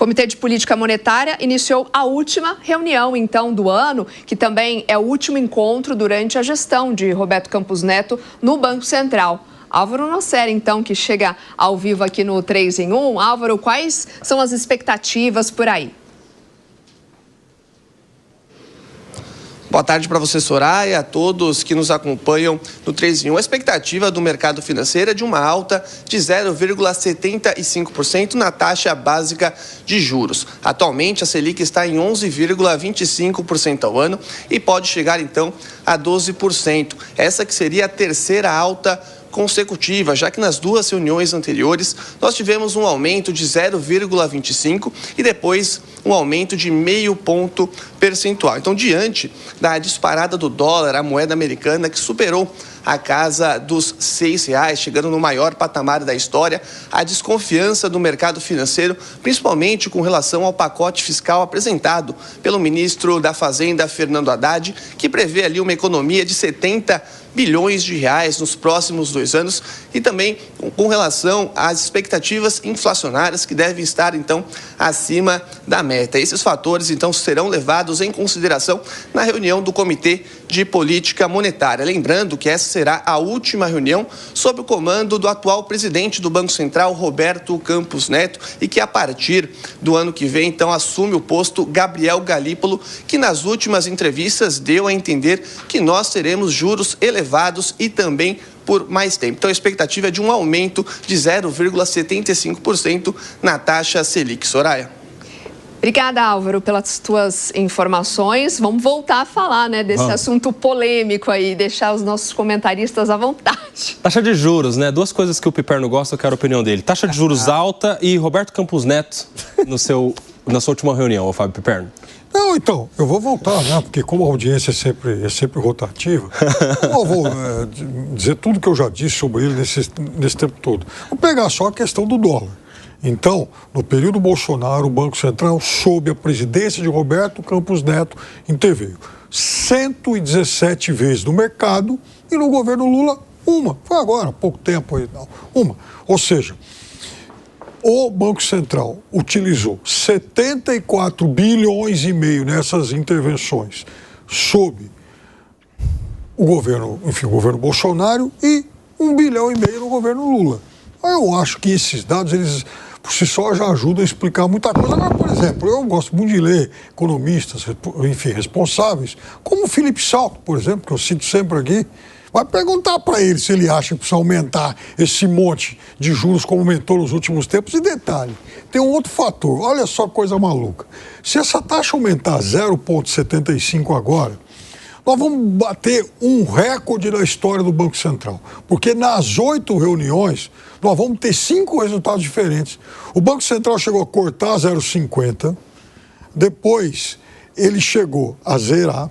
Comitê de Política Monetária iniciou a última reunião, então, do ano, que também é o último encontro durante a gestão de Roberto Campos Neto no Banco Central. Álvaro Nosseri, então, que chega ao vivo aqui no 3 em 1. Álvaro, quais são as expectativas por aí? Boa tarde para você, Soraya, a todos que nos acompanham no 3 em 1. A expectativa do mercado financeiro é de uma alta de 0,75% na taxa básica de juros. Atualmente, a Selic está em 11,25% ao ano e pode chegar, então, a 12%. Essa que seria a terceira alta consecutiva, já que nas duas reuniões anteriores nós tivemos um aumento de 0,25 e depois um aumento de 0,5 ponto percentual. Então, diante da disparada do dólar, a moeda americana que superou a casa dos R$6, chegando no maior patamar da história, a desconfiança do mercado financeiro, principalmente com relação ao pacote fiscal apresentado pelo ministro da Fazenda, Fernando Haddad, que prevê ali uma economia de 70 bilhões de reais nos próximos 2 anos e também com relação às expectativas inflacionárias que devem estar, então, acima da meta. Esses fatores, então, serão levados em consideração na reunião do Comitê de Política Monetária. Lembrando que essa será a última reunião sob o comando do atual presidente do Banco Central, Roberto Campos Neto, e que a partir do ano que vem, então, assume o posto Gabriel Galípolo, que nas últimas entrevistas deu a entender que nós teremos juros elevados e também por mais tempo. Então, a expectativa é de um aumento de 0,75% na taxa Selic. Soraya. Obrigada, Álvaro, pelas tuas informações. Vamos voltar a falar, né, desse assunto polêmico aí, deixar os nossos comentaristas à vontade. Taxa de juros, né? Duas coisas que o Piperno gosta, eu quero a opinião dele. Taxa de juros alta e Roberto Campos Neto na sua última reunião, ô Fábio Piperno. Não, então, eu vou voltar, né? Porque como a audiência é sempre rotativa, eu vou dizer tudo que eu já disse sobre ele nesse tempo todo. Vou pegar só a questão do dólar. Então, no período Bolsonaro, o Banco Central, sob a presidência de Roberto Campos Neto, interveio 117 vezes no mercado e no governo Lula, uma. Foi agora, há pouco tempo aí, não. Uma. Ou seja, o Banco Central utilizou 74 bilhões e meio nessas intervenções sob o governo, enfim, o governo Bolsonaro e 1,5 bilhão no governo Lula. Eu acho que esses dados, eles por si só já ajudam a explicar muita coisa. Agora, por exemplo, eu gosto muito de ler economistas, enfim, responsáveis, como o Felipe Salto, por exemplo, que eu cito sempre aqui. Vai perguntar para ele se ele acha que precisa aumentar esse monte de juros como aumentou nos últimos tempos. E detalhe, tem um outro fator, olha só que coisa maluca. Se essa taxa aumentar 0,75 agora, nós vamos bater um recorde na história do Banco Central. Porque nas 8 reuniões, nós vamos ter 5 resultados diferentes. O Banco Central chegou a cortar 0,50, depois ele chegou a zerar,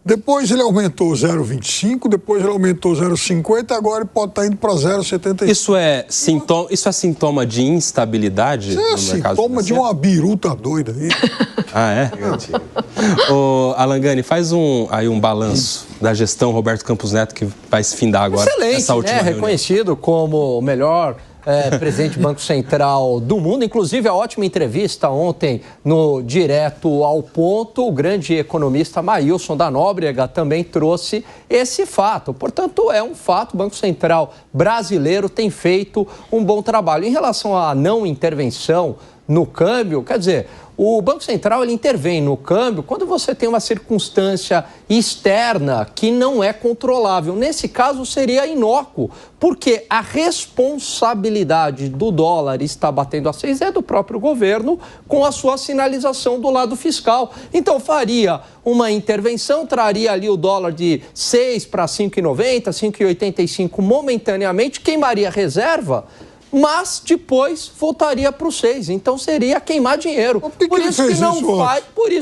depois ele aumentou 0,25, depois ele aumentou 0,50, agora ele pode estar indo para 0,75. Isso é sintoma de instabilidade no mercado financeiro? Sintoma de uma biruta doida aí. Ah, é? Ô, Alangani, faz um balanço da gestão Roberto Campos Neto, que vai se findar agora. Excelente, essa última reunião. Reconhecido como o melhor presidente do Banco Central do mundo. Inclusive, a ótima entrevista ontem no Direto ao Ponto. O grande economista Maílson da Nóbrega também trouxe esse fato. Portanto, é um fato. O Banco Central brasileiro tem feito um bom trabalho. Em relação à não intervenção no câmbio, quer dizer, o Banco Central ele intervém no câmbio quando você tem uma circunstância externa que não é controlável. Nesse caso, seria inócuo, porque a responsabilidade do dólar estar batendo a 6 é do próprio governo com a sua sinalização do lado fiscal. Então, faria uma intervenção, traria ali o dólar de 6 para 5,90, 5,85 momentaneamente, queimaria reserva, mas depois voltaria para o 6. Então seria queimar dinheiro. Por isso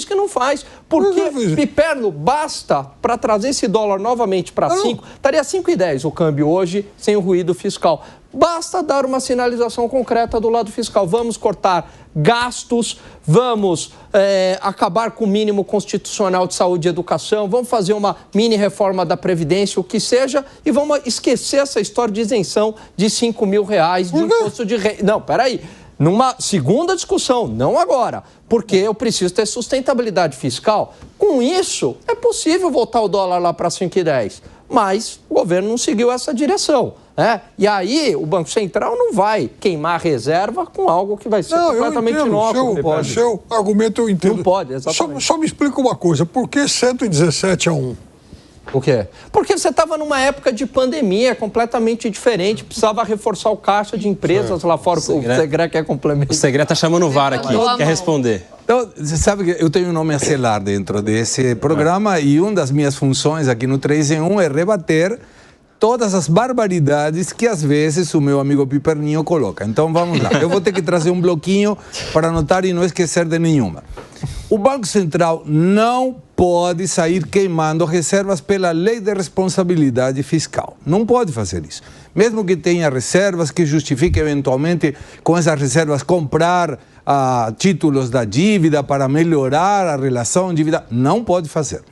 que não faz. Porque, Piperno, basta para trazer esse dólar novamente para 5, estaria 5,10 o câmbio hoje, sem o ruído fiscal. Basta dar uma sinalização concreta do lado fiscal. Vamos cortar gastos, vamos acabar com o mínimo constitucional de saúde e educação, vamos fazer uma mini reforma da Previdência, o que seja, e vamos esquecer essa história de isenção de R$5.000 de imposto de renda. Não, peraí. numa segunda discussão, não agora, porque eu preciso ter sustentabilidade fiscal. Com isso, é possível voltar o dólar lá para 5,10, mas o governo não seguiu essa direção. E aí o Banco Central não vai queimar reserva com algo que vai ser completamente inócuo. O seu argumento eu entendo. Não pode, exatamente. Só me explica uma coisa, por que 117-1? O quê? Porque você estava numa época de pandemia completamente diferente, precisava reforçar o caixa de empresas lá fora. O Segré quer complementar. O Segré está chamando o VAR aqui, quer responder. Então, você sabe que eu tenho um nome a selar dentro desse programa e uma das minhas funções aqui no 3 em 1 é rebater todas as barbaridades que às vezes o meu amigo Piperninho coloca. Então vamos lá, eu vou ter que trazer um bloquinho para anotar e não esquecer de nenhuma. O Banco Central não pode sair queimando reservas pela lei de responsabilidade fiscal. Não pode fazer isso. Mesmo que tenha reservas que justifique eventualmente com essas reservas comprar títulos da dívida para melhorar a relação dívida, não pode fazer.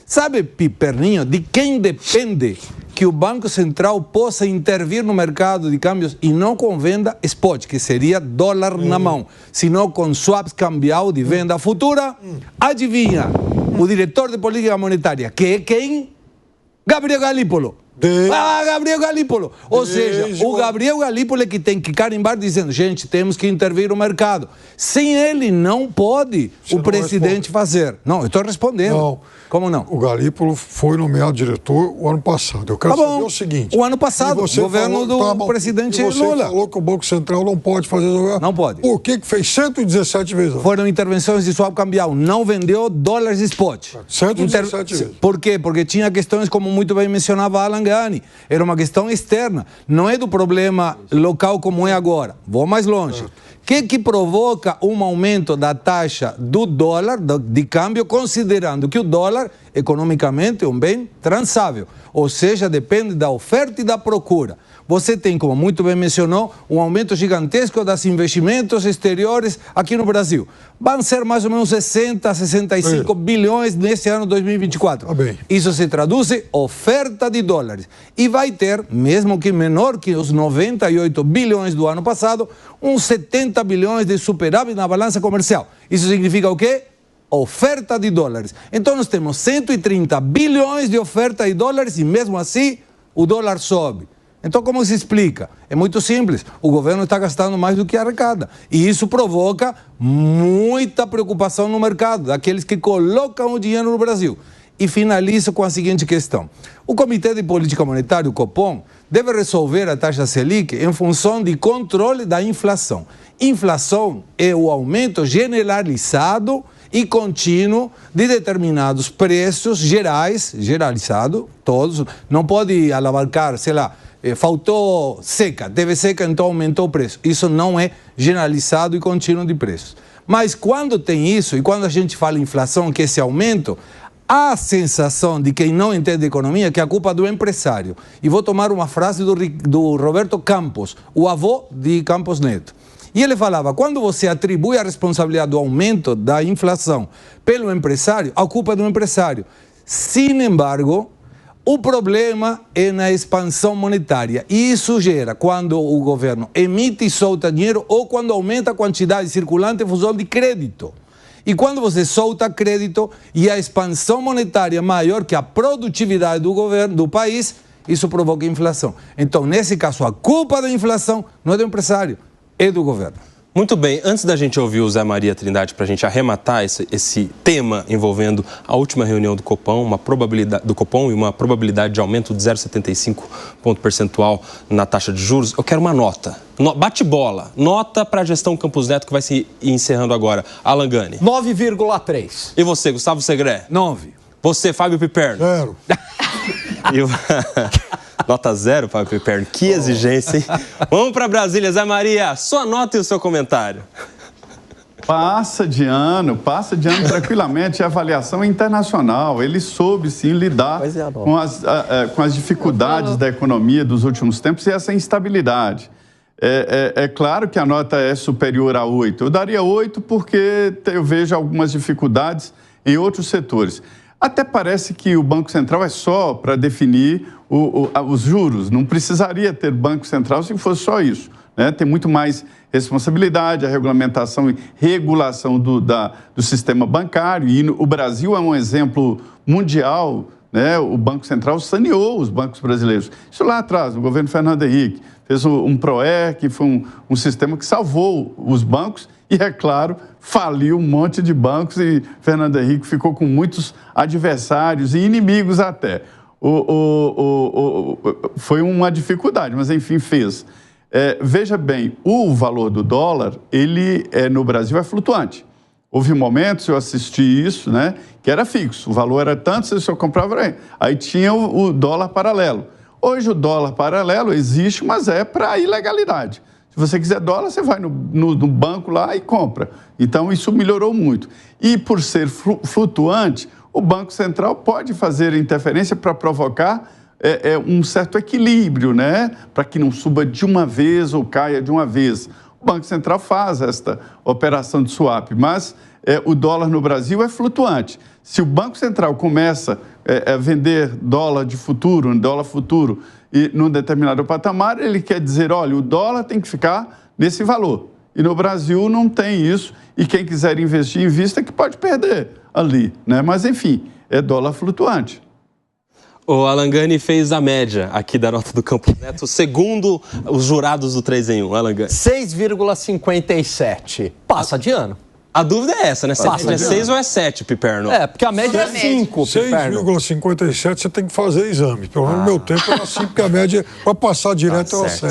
Sabe, Piperninho, de quem depende que o Banco Central possa intervir no mercado de câmbios e não com venda spot, que seria dólar na mão, senão com swaps cambial de venda futura? Adivinha? O diretor de política monetária, que é quem? Gabriel Galípolo. Gabriel Galípolo. Ou seja, o Gabriel Galípolo é que tem que carimbar dizendo, gente, temos que intervir no mercado. Sem ele, não pode o presidente fazer. Não, eu estou respondendo. Não. Como não? O Galípolo foi nomeado diretor o ano passado. Eu quero saber o seguinte. O ano passado, o governo do presidente Lula. Você falou que o Banco Central não pode fazer... Não pode. Por que fez 117 vezes? Foram intervenções de swap cambial. Não vendeu dólares spot. 117 vezes. Por quê? Porque tinha questões, como muito bem mencionava Alan Gani. Era uma questão externa. Não é do problema local como é agora. Vou mais longe. O que provoca um aumento da taxa do dólar, de câmbio, considerando que o dólar, economicamente, é um bem transável. Ou seja, depende da oferta e da procura. Você tem, como muito bem mencionou, um aumento gigantesco dos investimentos exteriores aqui no Brasil. Vão ser mais ou menos 60, 65 bilhões nesse ano 2024. Isso se traduz em oferta de dólares. E vai ter, mesmo que menor que os 98 bilhões do ano passado, uns 70 bilhões de superávit na balança comercial. Isso significa o quê? Oferta de dólares. Então nós temos 130 bilhões de oferta de dólares e mesmo assim o dólar sobe. Então, como se explica? É muito simples. O governo está gastando mais do que arrecada. E isso provoca muita preocupação no mercado, daqueles que colocam o dinheiro no Brasil. E finalizo com a seguinte questão. O Comitê de Política Monetária, o Copom, deve resolver a taxa Selic em função de controle da inflação. Inflação é o aumento generalizado e contínuo de determinados preços generalizado, todos. Não pode alavancar, sei lá, faltou seca, teve seca, então aumentou o preço. Isso não é generalizado e contínuo de preços. Mas quando tem isso, e quando a gente fala em inflação, que é esse aumento, há a sensação de quem não entende economia que é a culpa do empresário. E vou tomar uma frase do Roberto Campos, o avô de Campos Neto. E ele falava, quando você atribui a responsabilidade do aumento da inflação pelo empresário, a culpa é do empresário. Sin embargo, o problema é na expansão monetária. E isso gera quando o governo emite e solta dinheiro ou quando aumenta a quantidade circulante em função de crédito. E quando você solta crédito e a expansão monetária é maior que a produtividade do governo, do país, isso provoca inflação. Então, nesse caso, a culpa da inflação não é do empresário, é do governo. Muito bem, antes da gente ouvir o Zé Maria Trindade para a gente arrematar esse tema envolvendo a última reunião do Copom, e uma probabilidade de aumento de 0,75 ponto percentual na taxa de juros, eu quero uma nota. Bate-bola. Nota para a gestão Campos Neto que vai se encerrando agora. Alan Gani. 9,3. E você, Gustavo Segré? 9. Você, Fábio Piperno? 0. Nota 0, Fábio Piperno. Que exigência, hein? Vamos para Brasília. Zé Maria, sua nota e o seu comentário. Passa de ano tranquilamente. A avaliação internacional. Ele soube, sim, lidar com as dificuldades da economia dos últimos tempos e essa instabilidade. É claro que a nota é superior a 8. Eu daria 8 porque eu vejo algumas dificuldades em outros setores. Até parece que o Banco Central é só para definir os juros. Não precisaria ter Banco Central se fosse só isso. né? Tem muito mais responsabilidade, a regulamentação e regulação do sistema bancário. E o Brasil é um exemplo mundial, né? O Banco Central saneou os bancos brasileiros. Isso lá atrás, no governo Fernando Henrique, fez um PROER, que foi um sistema que salvou os bancos e, é claro, faliu um monte de bancos e Fernando Henrique ficou com muitos adversários e inimigos até. Foi uma dificuldade, mas enfim, fez. Veja bem, o valor do dólar, ele no Brasil é flutuante. Houve momentos, eu assisti isso, né, que era fixo. O valor era tanto, se o senhor comprava, aí tinha o dólar paralelo. Hoje o dólar paralelo existe, mas é para ilegalidade. Se você quiser dólar, você vai no banco lá e compra. Então, isso melhorou muito. E por ser flutuante, o Banco Central pode fazer interferência para provocar um certo equilíbrio, né? Para que não suba de uma vez ou caia de uma vez. O Banco Central faz esta operação de swap, mas o dólar no Brasil é flutuante. Se o Banco Central começa a vender dólar futuro, e num determinado patamar, ele quer dizer, olha, o dólar tem que ficar nesse valor. E no Brasil não tem isso, e quem quiser investir, invista que pode perder ali, né? Mas, enfim, é dólar flutuante. O Alan Gani fez a média aqui da nota do Campos Neto, segundo os jurados do 3 em 1, Alan Gani. 6,57. Passa de ano. A dúvida é essa, né? Se é 6 ou é 7, Piperno? Porque a média é 5, Piperno. 6,57 você tem que fazer exame. Pelo menos no meu tempo era assim, porque a média, para passar direto, era 7.